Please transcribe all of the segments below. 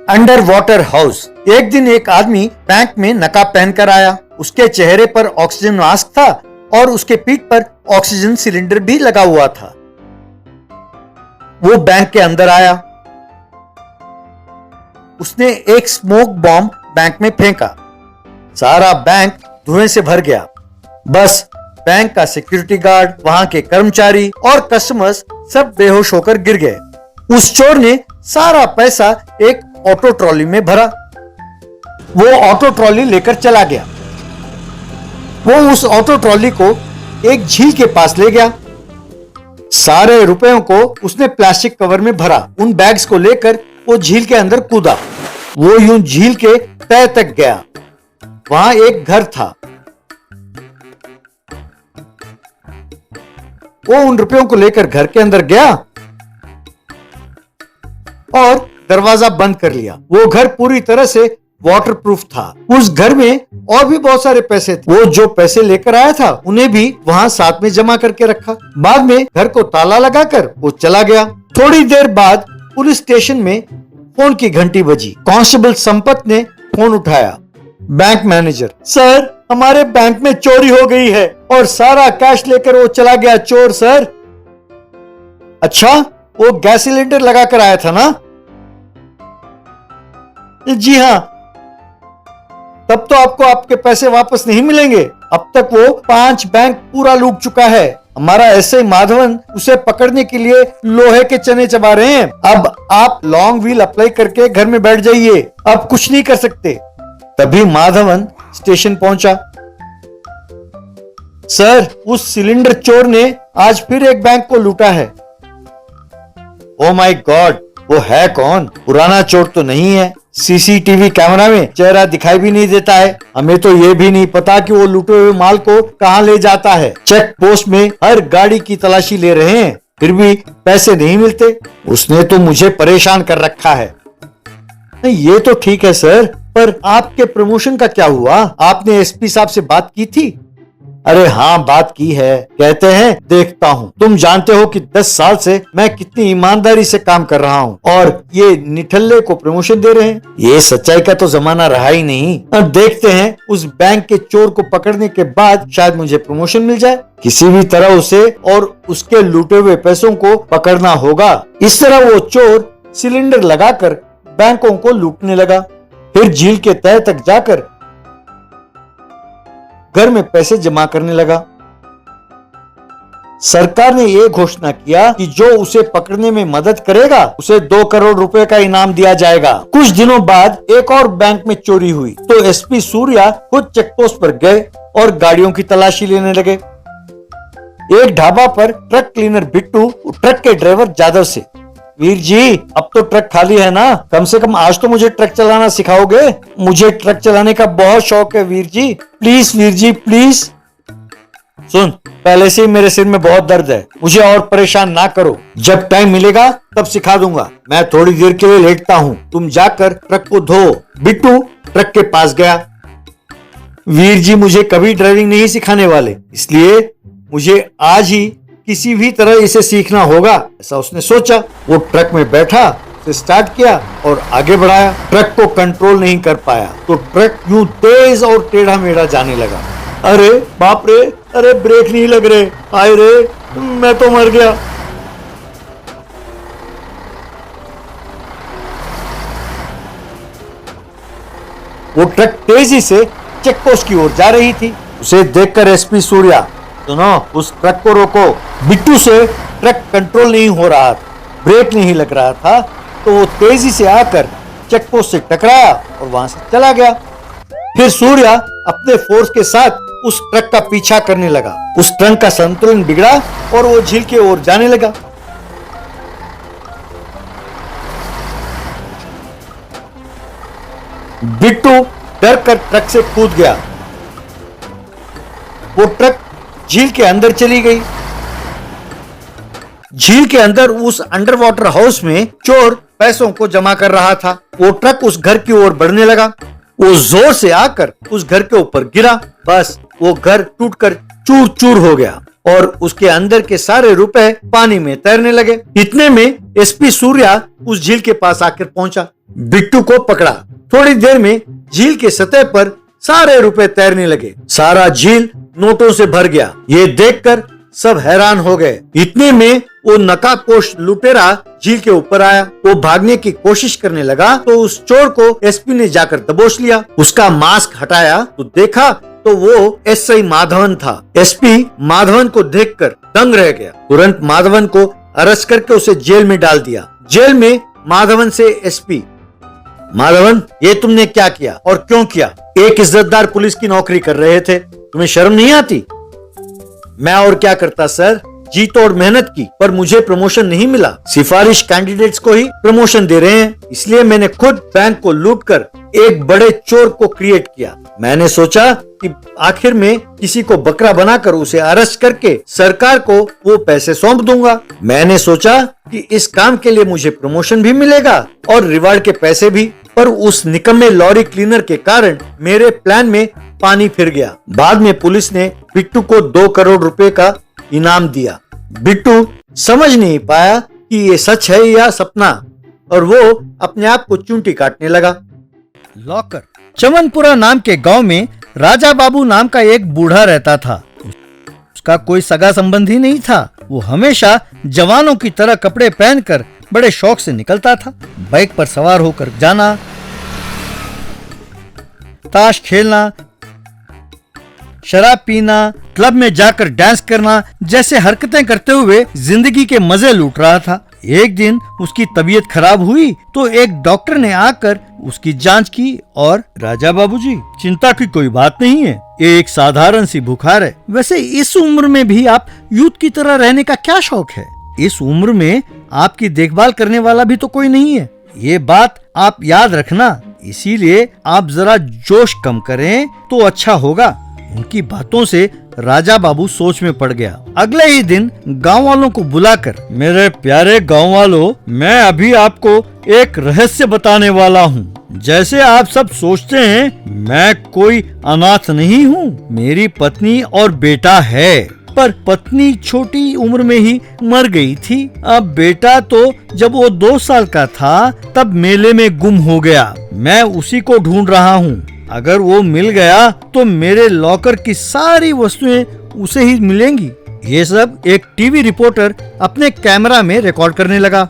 Under water house. एक दिन एक आदमी बैंक में नकाब पहनकर आया। उसके चेहरे पर ऑक्सीजन मास्क था और उसके पीठ पर ऑक्सीजन सिलेंडर भी लगा हुआ था। वो बैंक के अंदर आया। उसने एक स्मोक बॉम्ब बैंक में फेंका। सारा बैंक धुएं से भर गया। बस बैंक का सिक्योरिटी गार्ड, वहां के कर्मचारी और कस्टमर्स सब बेहोश होकर गिर गए। उस चोर ने सारा पैसा एक ऑटो ट्रॉली में भरा। वो ऑटो ट्रॉली लेकर चला गया। वो उस ऑटो ट्रॉली को एक झील के पास ले गया। सारे रुपयों को उसने प्लास्टिक कवर में भरा। उन बैग्स को लेकर वो झील के अंदर कूदा। वो यूं झील के तह तक गया। वहां एक घर था। वो उन रुपयों को लेकर घर के अंदर गया और दरवाजा बंद कर लिया। वो घर पूरी तरह से वाटरप्रूफ था। उस घर में और भी बहुत सारे पैसे थे। वो जो पैसे लेकर आया था उन्हें भी वहां साथ में जमा करके रखा। बाद में घर को ताला लगाकर वो चला गया। थोड़ी देर बाद पुलिस स्टेशन में फोन की घंटी बजी। कांस्टेबल संपत ने फोन उठाया। बैंक मैनेजर, सर हमारे बैंक में चोरी हो गई है और सारा कैश लेकर वो चला गया चोर सर। अच्छा, वो गैस सिलेंडर लगाकर आया था ना? जी हाँ। तब तो आपको आपके पैसे वापस नहीं मिलेंगे। अब तक वो 5 बैंक पूरा लूट चुका है। हमारा एसआई माधवन उसे पकड़ने के लिए लोहे के चने चबा रहे हैं। अब आप लॉन्ग व्हील अप्लाई करके घर में बैठ जाइए। अब कुछ नहीं कर सकते। तभी माधवन स्टेशन पहुंचा। सर, उस सिलेंडर चोर ने आज फिर एक बैंक को लूटा है। ओ माय गॉड, वो है कौन? पुराना चोर तो नहीं है। सीसीटीवी कैमरा में चेहरा दिखाई भी नहीं देता है। हमें तो ये भी नहीं पता कि वो लूटे हुए माल को कहां ले जाता है। चेक पोस्ट में हर गाड़ी की तलाशी ले रहे हैं, फिर भी पैसे नहीं मिलते। उसने तो मुझे परेशान कर रखा है। ये तो ठीक है सर, पर आपके प्रमोशन का क्या हुआ? आपने एसपी साहब से बात की थी? अरे हाँ, बात की है। कहते हैं देखता हूँ। तुम जानते हो कि 10 साल से मैं कितनी ईमानदारी से काम कर रहा हूँ और ये निठल्ले को प्रमोशन दे रहे हैं। ये सच्चाई का तो जमाना रहा ही नहीं। अब देखते हैं, उस बैंक के चोर को पकड़ने के बाद शायद मुझे प्रमोशन मिल जाए। किसी भी तरह उसे और उसके लूटे हुए पैसों को पकड़ना होगा। इस तरह वो चोर सिलेंडर लगाकर बैंकों को लूटने लगा। फिर झील के तह तक जाकर घर में पैसे जमा करने लगा। सरकार ने यह घोषणा किया कि जो उसे पकड़ने में मदद करेगा उसे 2 करोड़ रुपए का इनाम दिया जाएगा। कुछ दिनों बाद एक और बैंक में चोरी हुई तो एसपी सूर्या खुद चेकपोस्ट पर गए और गाड़ियों की तलाशी लेने लगे। एक ढाबा पर ट्रक क्लीनर बिट्टू ट्रक के ड्राइवर जादव से, वीर जी अब तो ट्रक खाली है ना, कम से कम आज तो मुझे ट्रक चलाना सिखाओगे? मुझे ट्रक चलाने का बहुत शौक है वीर जी, प्लीज वीर जी प्लीज। सुन, पहले से ही मेरे सिर में बहुत दर्द है, मुझे और परेशान ना करो। जब टाइम मिलेगा तब सिखा दूंगा। मैं थोड़ी देर के लिए लेटता हूँ, तुम जाकर ट्रक को धो। बिट्टू ट्रक के पास गया। वीर जी मुझे कभी ड्राइविंग नहीं सिखाने वाले, इसलिए मुझे आज ही किसी भी तरह इसे सीखना होगा, ऐसा उसने सोचा। वो ट्रक में बैठा, उसे स्टार्ट किया और आगे बढ़ाया। ट्रक को कंट्रोल नहीं कर पाया तो ट्रक यूं तेज और टेढ़ा मेढ़ा जाने लगा। अरे बाप रे, अरे ब्रेक नहीं लग रहे, आए रे, मैं तो मर गया। वो ट्रक तेजी से चेकपोस्ट की ओर जा रही थी। उसे देखकर एसपी सूर्या, सुनो, उस ट्रक को रोको। बिट्टू से ट्रक कंट्रोल नहीं हो रहा था, ब्रेक नहीं लग रहा था, तो वो तेजी से आकर चेकपोस्ट से टकराया और वहां से चला गया। फिर सूर्या अपने फोर्स के साथ उस ट्रक का पीछा करने लगा। उस ट्रक का संतुलन बिगड़ा और वो झील की ओर जाने लगा। बिट्टू डर कर ट्रक से कूद गया। वो ट्रक झील के अंदर चली गई। झील के अंदर उस अंडर वाटर हाउस में चोर पैसों को जमा कर रहा था। वो ट्रक उस घर की ओर बढ़ने लगा। वो जोर से आकर उस घर के ऊपर गिरा। बस वो घर टूटकर चूर चूर हो गया और उसके अंदर के सारे रुपए पानी में तैरने लगे। इतने में एसपी सूर्या उस झील के पास आकर पहुंचा, बिट्टू को पकड़ा। थोड़ी देर में झील के सतह पर सारे रुपए तैरने लगे। सारा झील नोटों से भर गया। ये देखकर सब हैरान हो गए। इतने में वो नकाबपोश लुटेरा झील के ऊपर आया। वो भागने की कोशिश करने लगा तो उस चोर को एसपी ने जाकर दबोच लिया। उसका मास्क हटाया तो देखा तो वो एसआई माधवन था। एसपी माधवन को देखकर दंग रह गया। तुरंत माधवन को अरेस्ट करके उसे जेल में डाल दिया। जेल में माधवन से एसपी, माधवन ये तुमने क्या किया और क्यों किया? एक इज्जतदार पुलिस की नौकरी कर रहे थे, तुम्हें शर्म नहीं आती? मैं और क्या करता सर, जी तोड़ मेहनत की पर मुझे प्रमोशन नहीं मिला। सिफारिश कैंडिडेट्स को ही प्रमोशन दे रहे हैं, इसलिए मैंने खुद बैंक को लूटकर एक बड़े चोर को क्रिएट किया। मैंने सोचा कि आखिर में किसी को बकरा बनाकर उसे अरेस्ट करके सरकार को वो पैसे सौंप दूंगा। मैंने सोचा कि इस काम के लिए मुझे प्रमोशन भी मिलेगा और रिवार्ड के पैसे भी, पर उस निकम्मे लॉरी क्लीनर के कारण मेरे प्लान में पानी फिर गया। बाद में पुलिस ने बिट्टू को 2 करोड़ रुपए का इनाम दिया। बिट्टू समझ नहीं पाया कि ये सच है या सपना और वो अपने आप को चूंटी काटने लगा। लॉकर। चमनपुरा नाम के गांव में राजा बाबू नाम का एक बूढ़ा रहता था। उसका कोई सगा संबंधी नहीं था। वो हमेशा जवानों की तरह कपड़े पहनकर बड़े शौक से निकलता था। बाइक पर सवार होकर जाना, ताश खेलना, शराब पीना, क्लब में जाकर डांस करना जैसे हरकतें करते हुए जिंदगी के मजे लूट रहा था। एक दिन उसकी तबीयत खराब हुई तो एक डॉक्टर ने आकर उसकी जांच की और राजा बाबूजी, चिंता की कोई बात नहीं है, ये एक साधारण सी बुखार है। वैसे इस उम्र में भी आप यूथ की तरह रहने का क्या शौक है? इस उम्र में आपकी देखभाल करने वाला भी तो कोई नहीं है, ये बात आप याद रखना। इसीलिए आप जरा जोश कम करें तो अच्छा होगा। उनकी बातों से राजा बाबू सोच में पड़ गया। अगले ही दिन गांव वालों को बुलाकर, मेरे प्यारे गांव वालों, मैं अभी आपको एक रहस्य बताने वाला हूँ। जैसे आप सब सोचते हैं, मैं कोई अनाथ नहीं हूँ। मेरी पत्नी और बेटा है, पर पत्नी छोटी उम्र में ही मर गई थी। अब बेटा तो जब वो 2 साल का था तब मेले में गुम हो गया। मैं उसी को ढूंढ रहा हूँ। अगर वो मिल गया तो मेरे लॉकर की सारी वस्तुएं उसे ही मिलेंगी। ये सब एक टीवी रिपोर्टर अपने कैमरा में रिकॉर्ड करने लगा।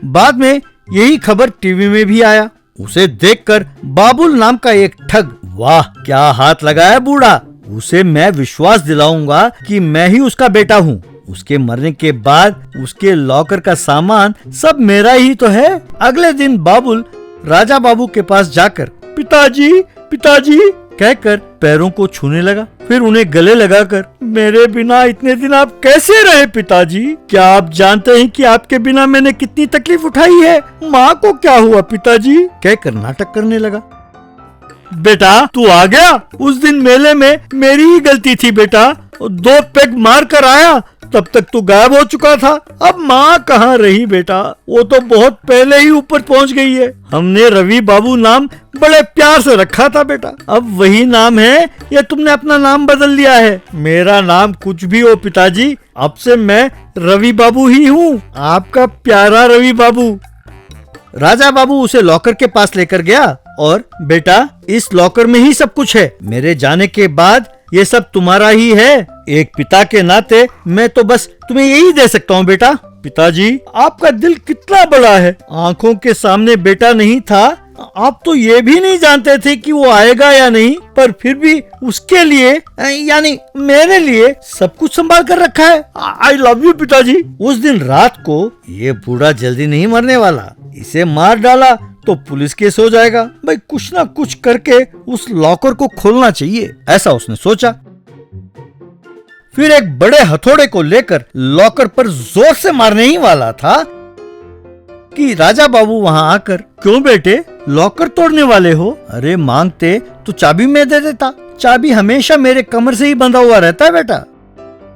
बाद में यही खबर टीवी में भी आया। उसे देखकर बाबुल नाम का एक ठग, वाह क्या हाथ लगाया बूढ़ा, उसे मैं विश्वास दिलाऊंगा कि मैं ही उसका बेटा हूँ। उसके मरने के बाद उसके लॉकर का सामान सब मेरा ही तो है। अगले दिन बाबुल राजा बाबू के पास जाकर पिताजी पिताजी कहकर पैरों को छूने लगा। फिर उन्हें गले लगाकर, मेरे बिना इतने दिन आप कैसे रहे पिताजी? क्या आप जानते हैं कि आपके बिना मैंने कितनी तकलीफ उठाई है? माँ को क्या हुआ पिताजी? कहकर नाटक करने लगा। बेटा तू आ गया? उस दिन मेले में मेरी ही गलती थी बेटा, 2 पेग मार कर आया, तब तक तू गायब हो चुका था। अब माँ कहाँ रही बेटा? वो तो बहुत पहले ही ऊपर पहुँच गई है। हमने रवि बाबू नाम बड़े प्यार से रखा था बेटा, अब वही नाम है या तुमने अपना नाम बदल लिया है? मेरा नाम कुछ भी हो पिताजी, अब से मैं रवि बाबू ही हूँ, आपका प्यारा रवि बाबू। राजा बाबू उसे लॉकर के पास लेकर गया और, बेटा इस लॉकर में ही सब कुछ है, मेरे जाने के बाद ये सब तुम्हारा ही है। एक पिता के नाते मैं तो बस तुम्हें यही दे सकता हूँ बेटा। पिताजी आपका दिल कितना बड़ा है, आंखों के सामने बेटा नहीं था, आप तो ये भी नहीं जानते थे कि वो आएगा या नहीं, पर फिर भी उसके लिए यानी मेरे लिए सब कुछ संभाल कर रखा है। आई लव यू पिताजी। उस दिन रात को ये बूढ़ा जल्दी नहीं मरने वाला, इसे मार डाला तो पुलिस केस हो जाएगा। भाई कुछ ना कुछ करके उस लॉकर को खोलना चाहिए, ऐसा उसने सोचा। फिर एक बड़े हथौड़े को लेकर लॉकर पर जोर से मारने ही वाला था कि राजा बाबू वहां आकर, क्यों बेटे लॉकर तोड़ने वाले हो? अरे मांगते तो चाबी मैं दे देता, चाबी हमेशा मेरे कमर से ही बंधा हुआ रहता है बेटा।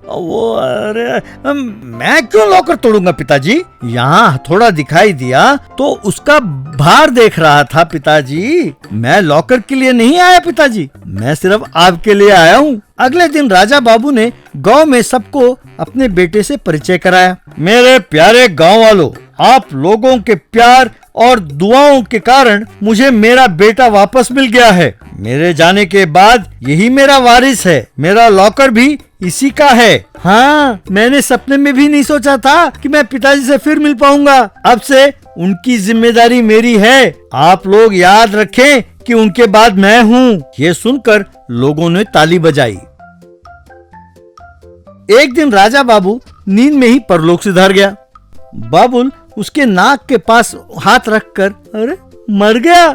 वो अरे मैं क्यों लॉकर तोड़ूंगा पिताजी? यहाँ हथौड़ा दिखाई दिया तो उसका भार देख रहा था पिताजी, मैं लॉकर के लिए नहीं आया पिताजी, मैं सिर्फ आपके लिए आया हूँ। अगले दिन राजा बाबू ने गांव में सबको अपने बेटे से परिचय कराया। मेरे प्यारे गांव वालों, आप लोगों के प्यार और दुआओं के कारण मुझे मेरा बेटा वापस मिल गया है। मेरे जाने के बाद यही मेरा वारिस है। मेरा लॉकर भी इसी का है। हाँ, मैंने सपने में भी नहीं सोचा था कि मैं पिताजी से फिर मिल पाऊंगा। अब से उनकी जिम्मेदारी मेरी है। आप लोग याद रखें कि उनके बाद मैं हूँ। ये सुनकर लोगों ने ताली बजाई। एक दिन राजा बाबू नींद में ही परलोक सिधार गया। बाबुल उसके नाक के पास हाथ रखकर, अरे मर गया,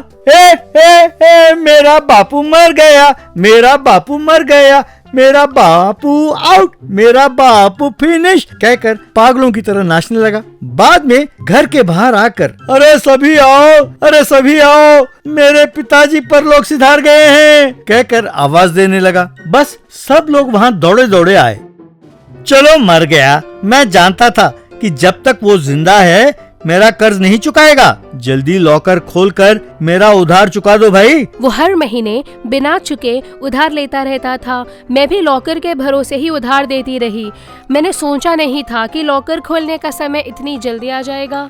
मेरा बापू मर गया, मेरा बापू मर गया, मेरा बापू आउट, मेरा बापू फिनिश कहकर पागलों की तरह नाचने लगा। बाद में घर के बाहर आकर, अरे सभी आओ, अरे सभी आओ, मेरे पिताजी परलोक सिधार गए हैं कहकर आवाज देने लगा। बस सब लोग वहाँ दौड़े दौड़े आए। चलो मर गया, मैं जानता था कि जब तक वो जिंदा है मेरा कर्ज नहीं चुकाएगा। जल्दी लॉकर खोलकर मेरा उधार चुका दो भाई। वो हर महीने बिना चुके उधार लेता रहता था। मैं भी लॉकर के भरोसे ही उधार देती रही। मैंने सोचा नहीं था कि लॉकर खोलने का समय इतनी जल्दी आ जाएगा।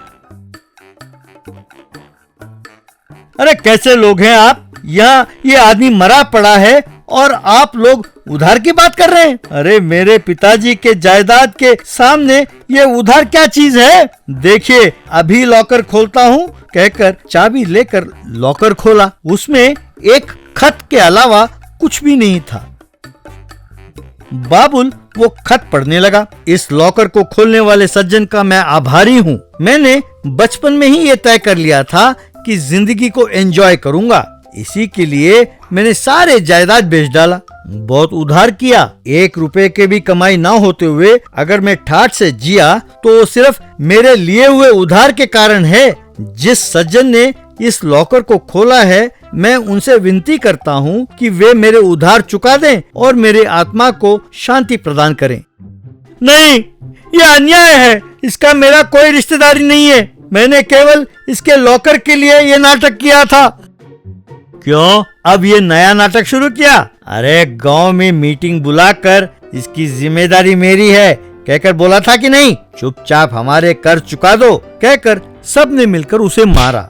अरे कैसे लोग हैं आप? यहाँ ये आदमी मरा पड़ा है और आप लोग उधार की बात कर रहे हैं। अरे मेरे पिताजी के जायदाद के सामने ये उधार क्या चीज है? देखिए अभी लॉकर खोलता हूँ कहकर चाबी लेकर लॉकर खोला। उसमें एक खत के अलावा कुछ भी नहीं था। बाबुल वो खत पढ़ने लगा। इस लॉकर को खोलने वाले सज्जन का मैं आभारी हूँ। मैंने बचपन में ही ये तय कर लिया था कि जिंदगी को एंजॉय करूंगा। इसी के लिए मैंने सारे जायदाद बेच डाला, बहुत उधार किया। 1 रुपए के भी कमाई ना होते हुए अगर मैं ठाठ से जिया तो सिर्फ मेरे लिए हुए उधार के कारण है। जिस सज्जन ने इस लॉकर को खोला है मैं उनसे विनती करता हूँ कि वे मेरे उधार चुका दें और मेरे आत्मा को शांति प्रदान करें। नहीं, यह अन्याय है। इसका मेरा कोई रिश्तेदारी नहीं है। मैंने केवल इसके लॉकर के लिए ये नाटक किया था। क्यों अब ये नया नाटक शुरू किया? अरे गांव में मीटिंग बुलाकर इसकी जिम्मेदारी मेरी है कहकर बोला था कि नहीं? चुपचाप हमारे कर्ज चुका दो कहकर सबने मिलकर उसे मारा।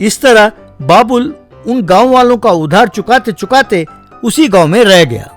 इस तरह बाबुल उन गांव वालों का उधार चुकाते चुकाते उसी गांव में रह गया।